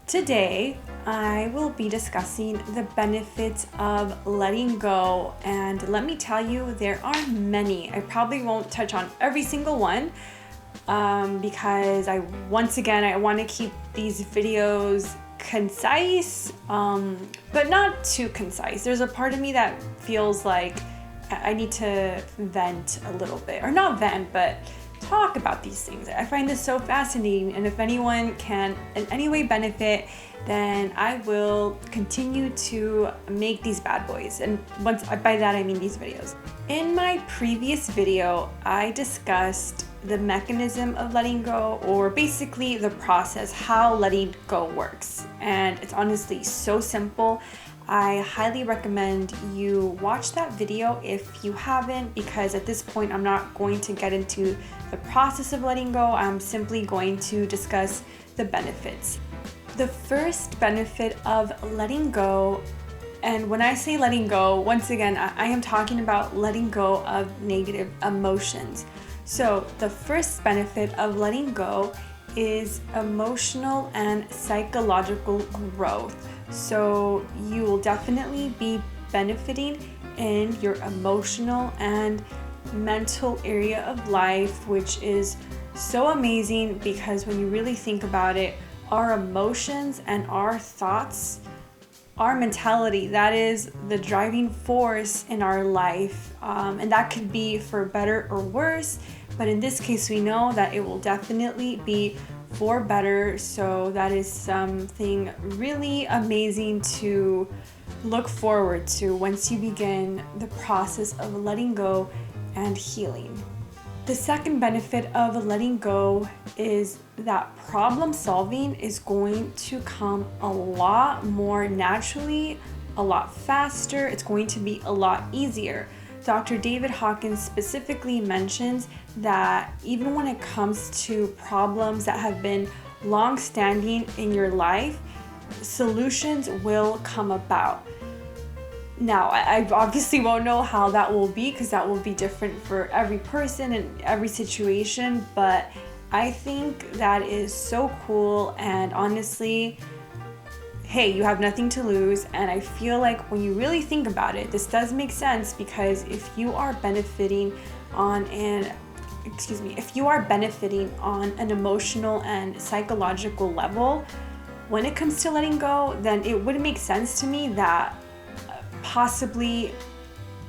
Today, I will be discussing the benefits of letting go, and let me tell you, there are many. I probably won't touch on every single one because I want to keep these videos concise, but not too concise. There's a part of me that feels like I need to vent a little bit, or not vent, but talk about these things. I find this so fascinating, and if anyone can in any way benefit, then I will continue to make these bad boys. And by that I mean these videos. In my previous video, I discussed the mechanism of letting go, or basically the process, how letting go works. And it's honestly so simple. I highly recommend you watch that video if you haven't, because at this point I'm not going to get into the process of letting go. I'm simply going to discuss the benefits. The first benefit of letting go, and when I say letting go, once again, I am talking about letting go of negative emotions. So the first benefit of letting go is emotional and psychological growth. So you will definitely be benefiting in your emotional and mental area of life, which is so amazing because when you really think about it, our emotions and our thoughts, our mentality, that is the driving force in our life. And that could be for better or worse, but in this case, we know that it will definitely be for better. So that is something really amazing to look forward to once you begin the process of letting go and healing. The second benefit of letting go is that problem solving is going to come a lot more naturally, a lot faster. It's going to be a lot easier. Dr. David Hawkins specifically mentions that even when it comes to problems that have been long-standing in your life, solutions will come about. Now, I obviously won't know how that will be because that will be different for every person and every situation, but I think that is so cool, and honestly, hey, you have nothing to lose. And I feel like when you really think about it, this does make sense, because if you are benefiting on an emotional and psychological level, when it comes to letting go, then it would make sense to me that possibly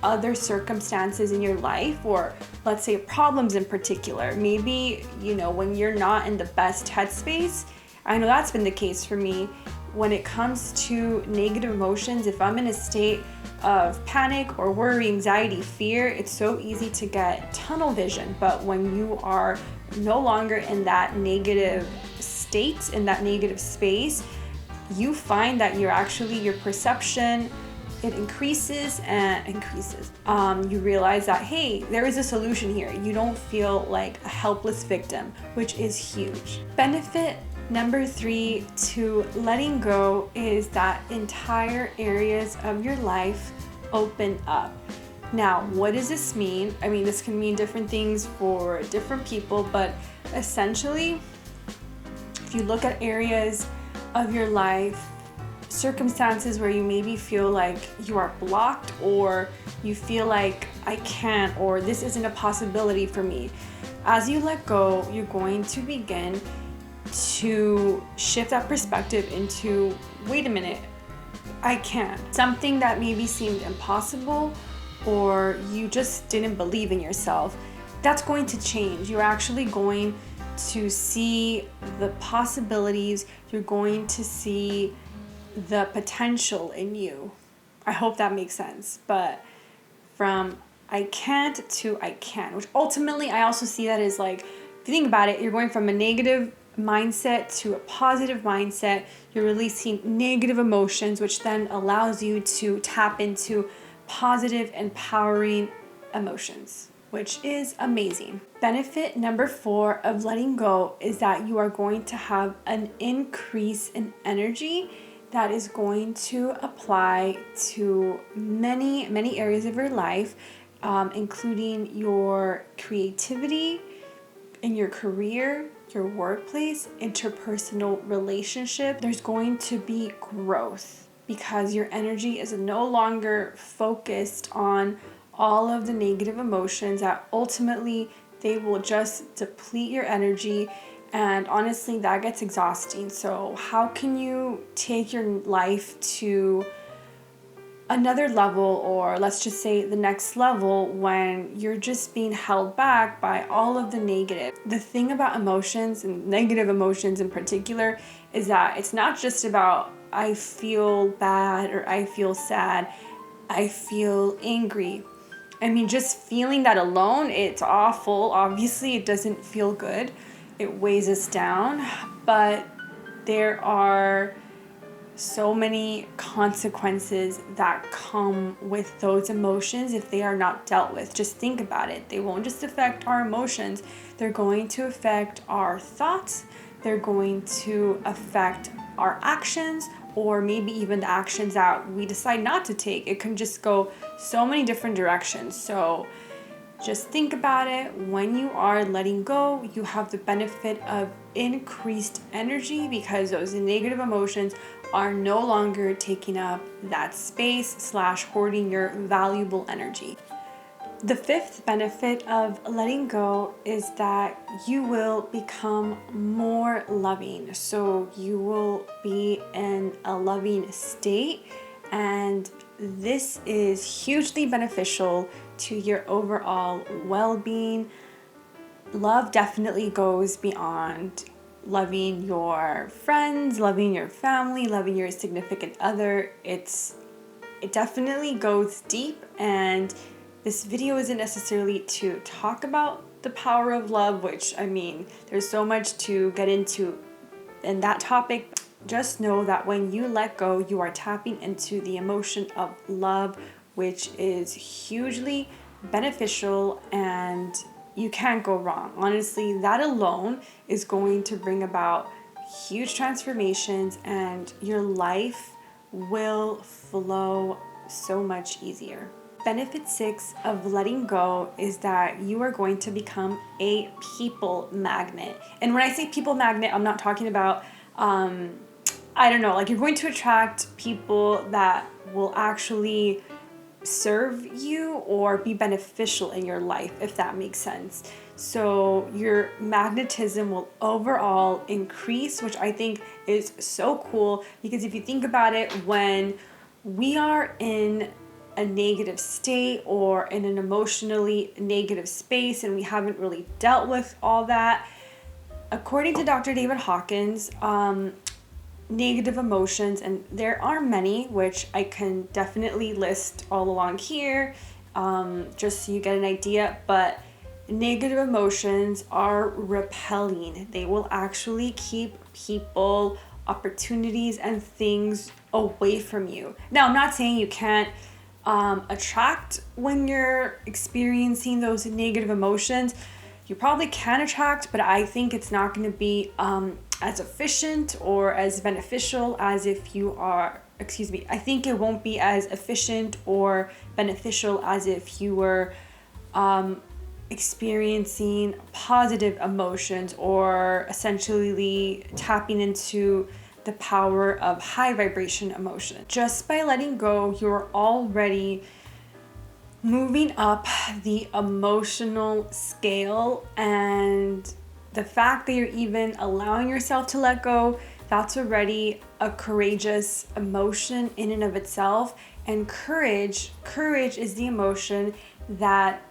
other circumstances in your life, or let's say problems in particular, maybe, when you're not in the best headspace. I know that's been the case for me. When it comes to negative emotions, if I'm in a state of panic or worry, anxiety, fear, it's so easy to get tunnel vision. But when you are no longer in that negative state, in that negative space, you find that your perception, it increases. You realize that, hey, there is a solution here. You don't feel like a helpless victim, which is huge. Benefit number 3 to letting go is that entire areas of your life open up. Now, what does this mean? I mean, this can mean different things for different people, but essentially, if you look at areas of your life, circumstances where you maybe feel like you are blocked, or you feel like I can't, or this isn't a possibility for me, as you let go, you're going to begin to shift that perspective into, wait a minute, I can. Something that maybe seemed impossible, or you just didn't believe in yourself, that's going to change. You're actually going to see the possibilities. You're going to see the potential in you. I hope that makes sense. But from I can't to I can, which ultimately I also see that as, like, if you think about it, you're going from a negative mindset to a positive mindset. You're releasing negative emotions, which then allows you to tap into positive, empowering emotions, which is amazing. Benefit number 4 of letting go is that you are going to have an increase in energy that is going to apply to many areas of your life, including your creativity, in your career, your workplace, interpersonal relationship, there's going to be growth because your energy is no longer focused on all of the negative emotions that ultimately they will just deplete your energy. And honestly, that gets exhausting. So how can you take your life to another level, or let's just say the next level, when you're just being held back by all of the negative? The thing about emotions, and negative emotions in particular, is that it's not just about I feel bad or I feel sad, I feel angry. I mean, just feeling that alone, it's awful. Obviously, it doesn't feel good. It weighs us down, but there are so many consequences that come with those emotions if they are not dealt with. Just think about it. They won't just affect our emotions, they're going to affect our thoughts, they're going to affect our actions, or maybe even the actions that we decide not to take. It can just go so many different directions. So just think about it. When you are letting go, you have the benefit of increased energy because those negative emotions are no longer taking up that space / hoarding your valuable energy. The fifth benefit of letting go is that you will become more loving. So you will be in a loving state, and this is hugely beneficial to your overall well-being. Love definitely goes beyond loving your friends, loving your family, loving your significant other. It definitely goes deep, and this video isn't necessarily to talk about the power of love, which, I mean, there's so much to get into in that topic. Just know that when you let go, you are tapping into the emotion of love, which is hugely beneficial, and you can't go wrong. Honestly, that alone is going to bring about huge transformations, and your life will flow so much easier. Benefit 6 of letting go is that you are going to become a people magnet. And when I say people magnet, I'm not talking about, I don't know, like you're going to attract people that will actually serve you or be beneficial in your life, if that makes sense. So your magnetism will overall increase, which I think is so cool, because if you think about it, when we are in a negative state or in an emotionally negative space and we haven't really dealt with all that, according to Dr. David Hawkins, negative emotions, and there are many, which I can definitely list all along here, just so you get an idea, but negative emotions are repelling. They will actually keep people, opportunities, and things away from you. Now, I'm not saying you can't attract when you're experiencing those negative emotions. You probably can attract, but I think it's not going to be as efficient or as beneficial as if you are, I think it won't be as efficient or beneficial as if you were experiencing positive emotions or essentially tapping into the power of high vibration emotion. Just by letting go, you're already moving up the emotional scale, and the fact that you're even allowing yourself to let go, that's already a courageous emotion in and of itself. And courage is the emotion that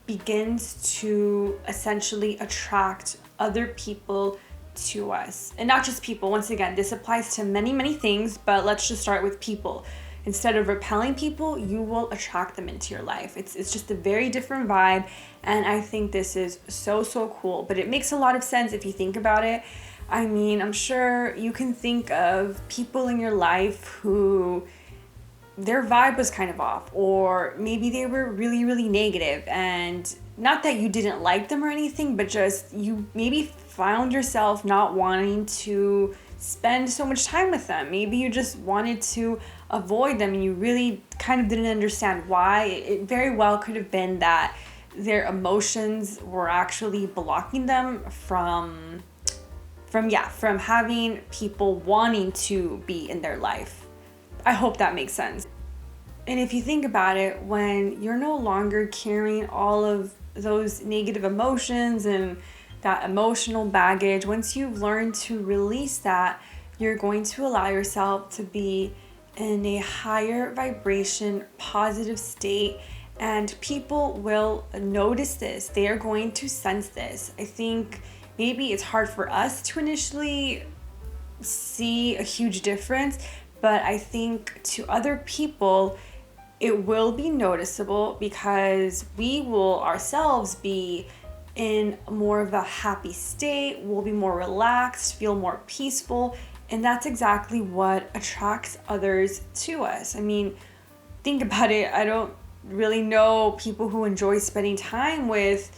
begins to essentially attract other people to us. And not just people. Once again, this applies to many, many things, but let's just start with people. Instead of repelling people, you will attract them into your life. It's just a very different vibe, and I think this is so cool. But it makes a lot of sense if you think about it. I mean, I'm sure you can think of people in your life who their vibe was kind of off, or maybe they were really, really negative, and not that you didn't like them or anything, but just you maybe found yourself not wanting to spend so much time with them. Maybe you just wanted to avoid them and you really kind of didn't understand why. It very well could have been that their emotions were actually blocking them from having people wanting to be in their life. I hope that makes sense. And if you think about it, when you're no longer carrying all of those negative emotions and that emotional baggage, once you've learned to release that, you're going to allow yourself to be in a higher vibration, positive state, and people will notice this. They are going to sense this. I think maybe it's hard for us to initially see a huge difference, but I think to other people, it will be noticeable because we will ourselves be in more of a happy state, we'll be more relaxed, feel more peaceful, and that's exactly what attracts others to us. I mean, think about it. I don't really know people who enjoy spending time with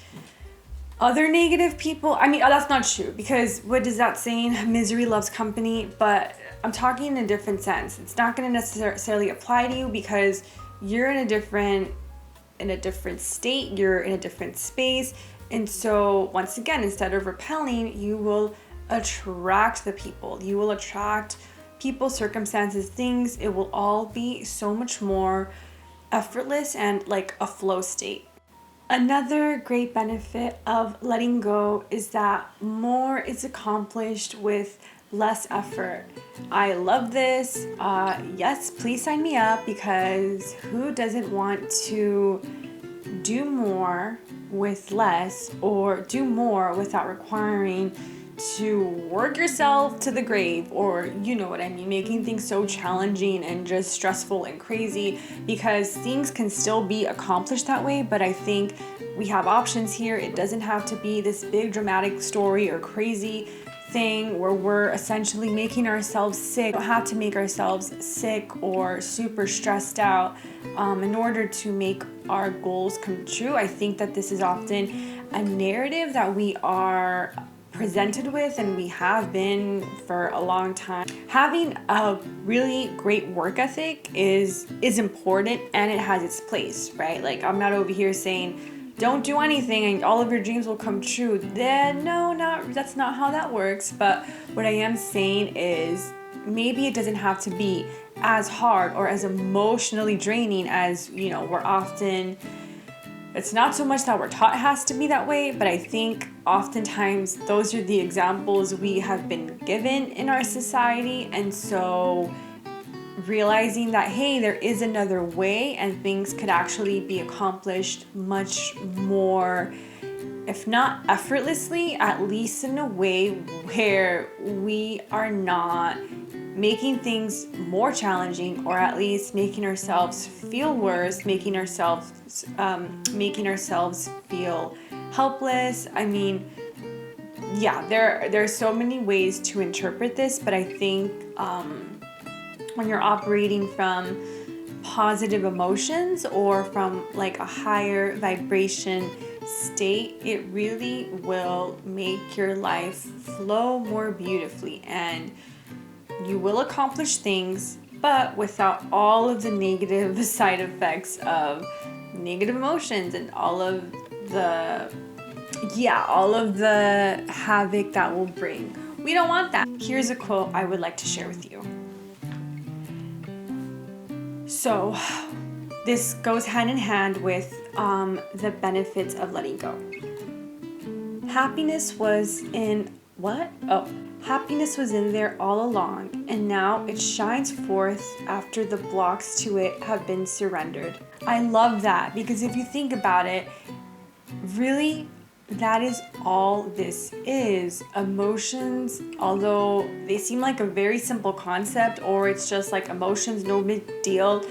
other negative people. I mean, that's not true, because what is that saying? Misery loves company. But I'm talking in a different sense. It's not going to necessarily apply to you because you're in a different state, you're in a different space. And so once again, instead of repelling, you will attract the people. You will attract people, circumstances, things. It will all be so much more effortless and like a flow state. Another great benefit of letting go is that more is accomplished with less effort. I love this. Yes, please sign me up, because who doesn't want to do more with less, or do more without requiring to work yourself to the grave, or you know what I mean, making things so challenging and just stressful and crazy, because things can still be accomplished that way. But I think we have options here. It doesn't have to be this big dramatic story or crazy thing where we're essentially making ourselves sick. We don't have to make ourselves sick or super stressed out in order to make our goals come true. I think that this is often a narrative that we are presented with, and we have been for a long time. Having a really great work ethic is important, and it has its place, right? Like, I'm not over here saying don't do anything and all of your dreams will come true. That's not how that works. But what I am saying is maybe it doesn't have to be as hard or as emotionally draining as, we're often. It's not so much that we're taught it has to be that way, but I think oftentimes those are the examples we have been given in our society. And so realizing that, hey, there is another way and things could actually be accomplished much more, if not effortlessly, at least in a way where we are not making things more challenging, or at least making ourselves feel worse, making ourselves feel helpless. I mean, yeah, there are so many ways to interpret this, but I think when you're operating from positive emotions or from like a higher vibration state, it really will make your life flow more beautifully, and you will accomplish things, but without all of the negative side effects of negative emotions and all of the havoc that will bring. We don't want that. Here's a quote I would like to share with you. So this goes hand in hand with the benefits of letting go. Happiness was in there all along, and now it shines forth after the blocks to it have been surrendered. I love that, because if you think about it, really, that is all this is. Emotions, although they seem like a very simple concept, or it's just like emotions, no big deal.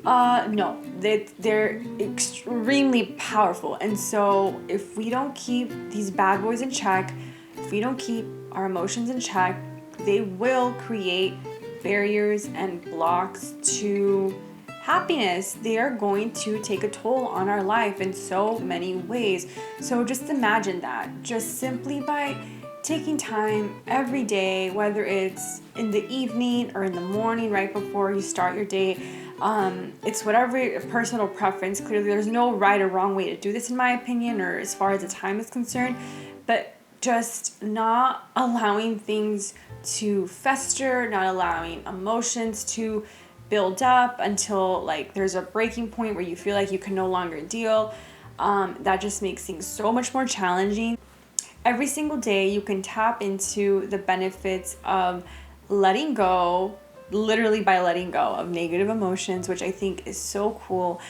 No, they're extremely powerful. And so if we don't keep these bad boys in check, if we don't keep our emotions in check, they will create barriers and blocks to happiness. They are going to take a toll on our life in so many ways. So just imagine that, just simply by taking time every day, whether it's in the evening or in the morning right before you start your day. It's whatever personal preference. Clearly, there's no right or wrong way to do this, in my opinion, or as far as the time is concerned. But just not allowing things to fester, not allowing emotions to build up until like there's a breaking point where you feel like you can no longer deal. That just makes things so much more challenging. Every single day you can tap into the benefits of letting go, literally by letting go of negative emotions, which I think is so cool.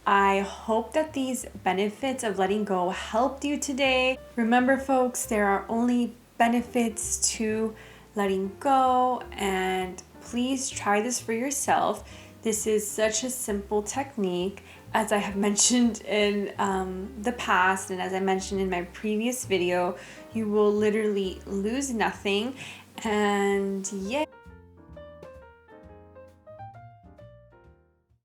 I hope that these benefits of letting go helped you today. Remember, folks, there are only benefits to letting go, and please try this for yourself. This is such a simple technique, as I have mentioned in the past, and as I mentioned in my previous video. You will literally lose nothing, and yeah.